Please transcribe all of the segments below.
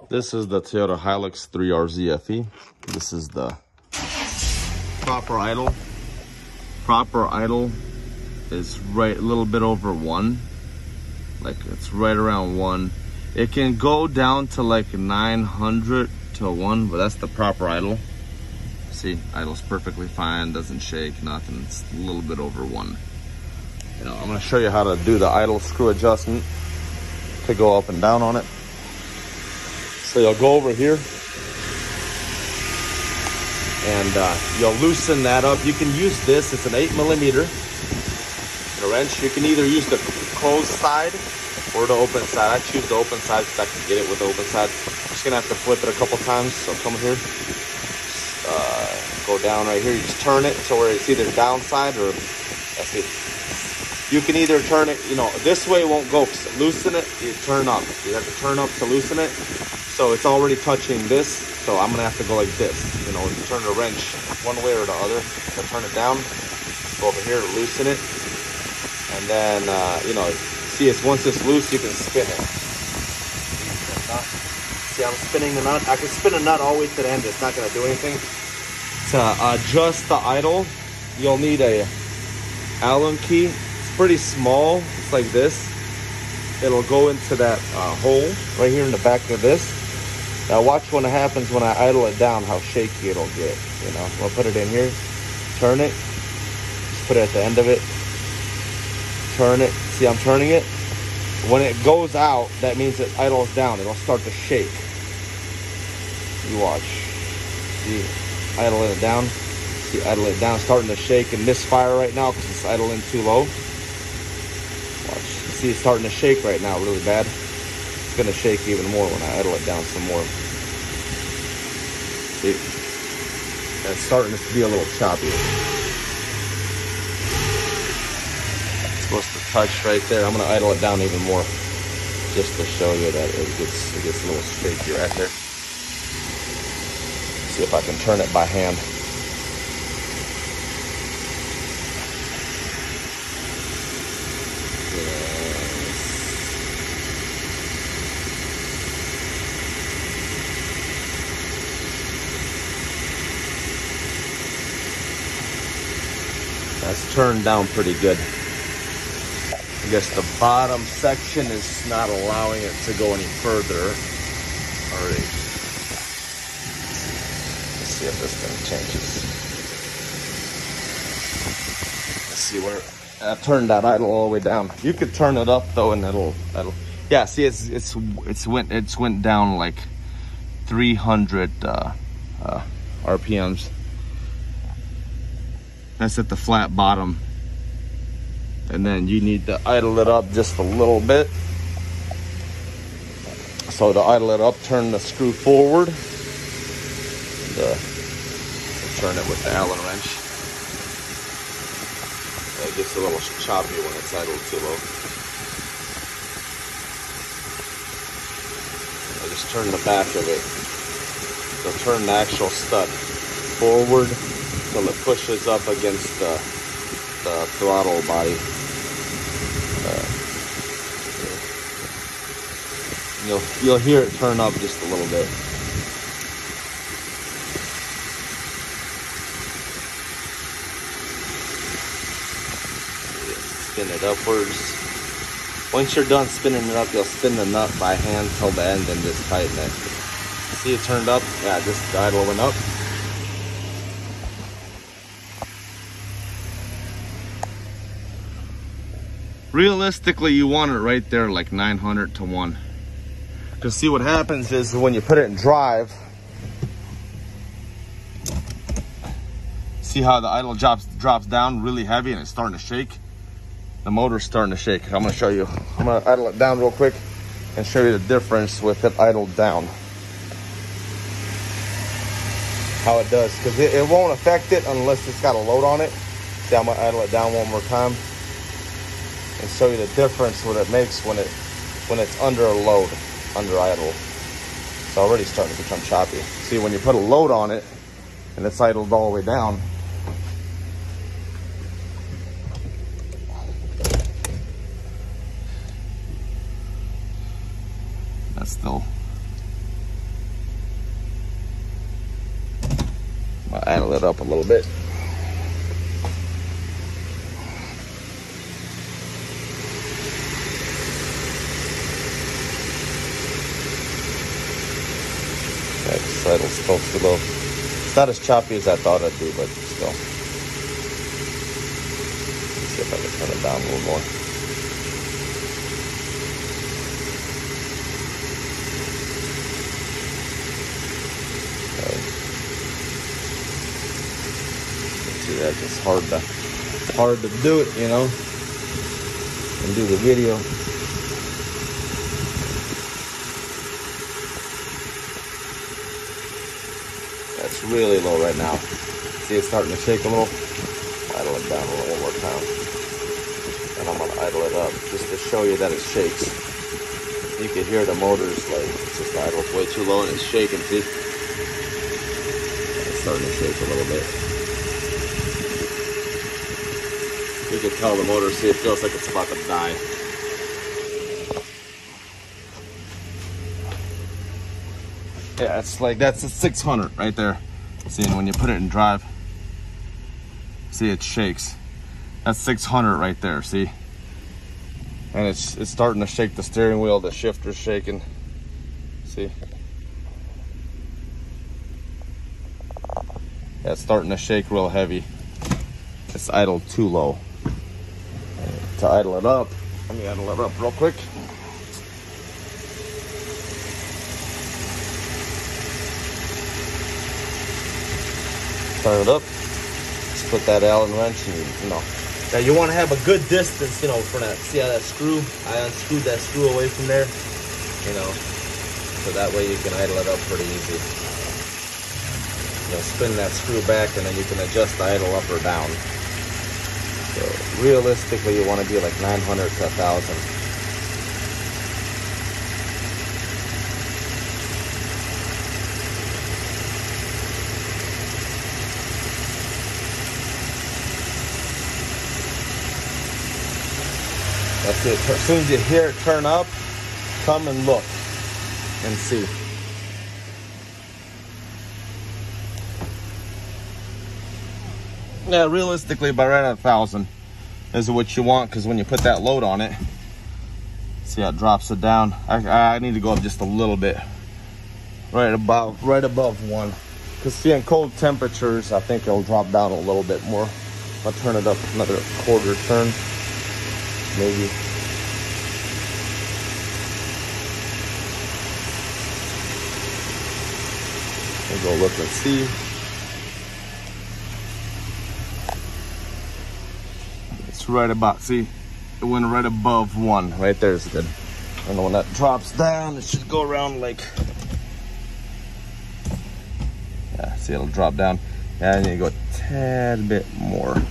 This is the Toyota Hilux 3RZ FE. This is the proper idle. Proper idle is right a little bit over 1. Like it's right around 1. It can go down to like 900 to 1, but that's the proper idle. See, idle's perfectly fine, doesn't shake, nothing. It's a little bit over 1. You know, I'm gonna show you how to do the idle screw adjustment to go up and down on it. So you'll go over here and you'll loosen that up. You can use this, it's an 8mm wrench. You can either use the closed side or the open side. I choose the open side because I can get it with the open side. I'm just gonna have to flip it a couple times. So come here, go down right here. You just turn it so where it's either downside or, that's it. You can either turn it, you know, this way won't go. Loosen it, you turn up. You have to turn up to loosen it. So it's already touching this, so I'm gonna have to go like this. You know, you turn the wrench one way or the other. So turn it down, go over here to loosen it, and then you know, see, it's once it's loose, you can spin it. See, I'm spinning the nut. I can spin a nut all the way to the end. It's not gonna do anything. To adjust the idle, you'll need a Allen key. It's pretty small. It's like this. It'll go into that hole right here in the back of this. Now watch what happens when I idle it down, how shaky it'll get, you know. I'll put it in here, turn it, just put it at the end of it, turn it. See, I'm turning it. When it goes out, that means it idles down. It'll start to shake. You watch. See, idle it down. See, idle it down, starting to shake and misfire right now because it's idling too low. Watch. See, it's starting to shake right now really bad. It's gonna shake even more when I idle it down some more. See, it's starting to be a little choppy. It's supposed to touch right there. I'm gonna idle it down even more, just to show you that it gets a little shaky right there. See if I can turn it by hand. That's turned down pretty good. I guess the bottom section is not allowing it to go any further. Alright. Let's see if this thing changes. Let's see where I turned that idle all the way down. You could turn it up though, and it'll yeah. See, it's went down like 300 RPMs. That's at the flat bottom. And then you need to idle it up just a little bit. So to idle it up, turn the screw forward. And, turn it with the Allen wrench. It gets a little choppy when it's idled too low. I just turn the back of it. So turn the actual stud forward until it pushes up against the throttle body. You'll hear it turn up just a little bit. Spin it upwards. Once you're done spinning it up, you'll spin the nut by hand till the end and just tighten it. See it turned up? Yeah, just the idle went up. Realistically, you want it right there like 900 to 1. Because see what happens is when you put it in drive, see how the idle drops down really heavy and it's starting to shake? The motor's starting to shake. I'm gonna show you. I'm gonna idle it down real quick and show you the difference with it idled down. How it does, because it won't affect it unless it's got a load on it. See, I'm gonna idle it down one more time and show you the difference what it makes when it's under a load, under idle. It's already starting to become choppy. See, when you put a load on it and it's idled all the way down, that's still idle it up a little bit. That idle's still too low. It's not as choppy as I thought it'd be, but still. Let's see if I can turn it down a little more. Okay. See, that's just hard to do it, you know, and do the video. That's really low right now. See, it's starting to shake a little. Idle it down a little one more time. And I'm gonna idle it up just to show you that it shakes. You can hear the motors, like, it's just idle way too low and it's shaking, see? It's starting to shake a little bit. You can tell the motor, see, it feels like it's about to die. Yeah, it's like, that's a 600 right there. See, and when you put it in drive, see, it shakes. That's 600 right there, see? And it's starting to shake the steering wheel, the shifter's shaking. See? Yeah, it's starting to shake real heavy. It's idled too low. To idle it up, let me idle it up real quick. Turn it up. Just put that Allen wrench and, you know. Now you want to have a good distance, you know, for that. See how that screw? I unscrewed that screw away from there, you know, so that way you can idle it up pretty easy. You know, spin that screw back and then you can adjust the idle up or down. So realistically, you want to be like 900 to 1,000. That's it. As soon as you hear it turn up, come and look and see. Yeah, realistically, about right at 1,000 is what you want, because when you put that load on it, see how it drops it down. I need to go up just a little bit, right above 1. Because see, in cold temperatures, I think it'll drop down a little bit more. I'll turn it up another quarter turn. Maybe. We'll go look and see. It's right about, see, it went right above 1. Right there is good. And when that drops down, it should go around like, yeah, see, it'll drop down. And you go a tad bit more.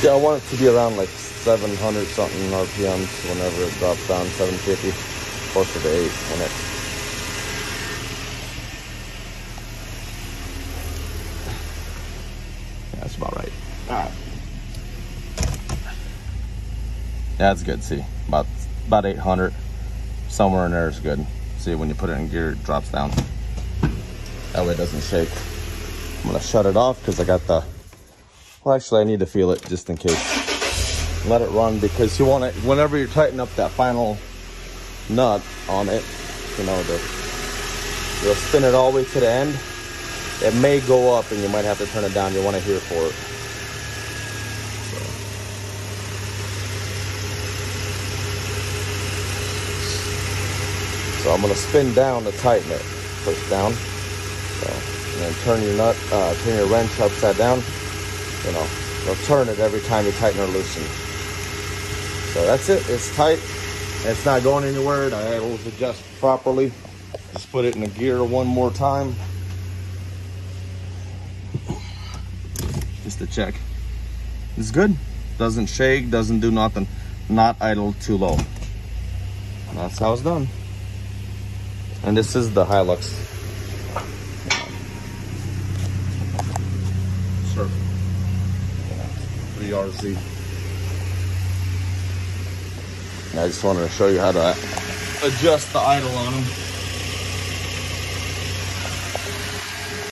Yeah, I want it to be around like 700 something RPMs whenever it drops down, 750, closer to 8 when it. Yeah, that's about right. All right. Yeah, that's good. See, about 800, somewhere in there is good. See, when you put it in gear, it drops down. That way it doesn't shake. I'm gonna shut it off because I got the. Well, actually, I need to feel it just in case. Let it run, because you want it, whenever you tighten up that final nut on it, you know, you'll spin it all the way to the end. It may go up and you might have to turn it down. You want to hear for it. So I'm going to spin down to tighten it. Push down. So, and then turn your nut, turn your wrench upside down. You know, you'll turn it every time you tighten or loosen. So that's it. It's tight. It's not going anywhere. The idles adjust properly. Just put it in the gear one more time. Just to check. It's good. Doesn't shake. Doesn't do nothing. Not idle too low. And that's how it's done. And this is the Hilux. Sure. 3RZ. I just wanted to show you how to adjust the idle on them.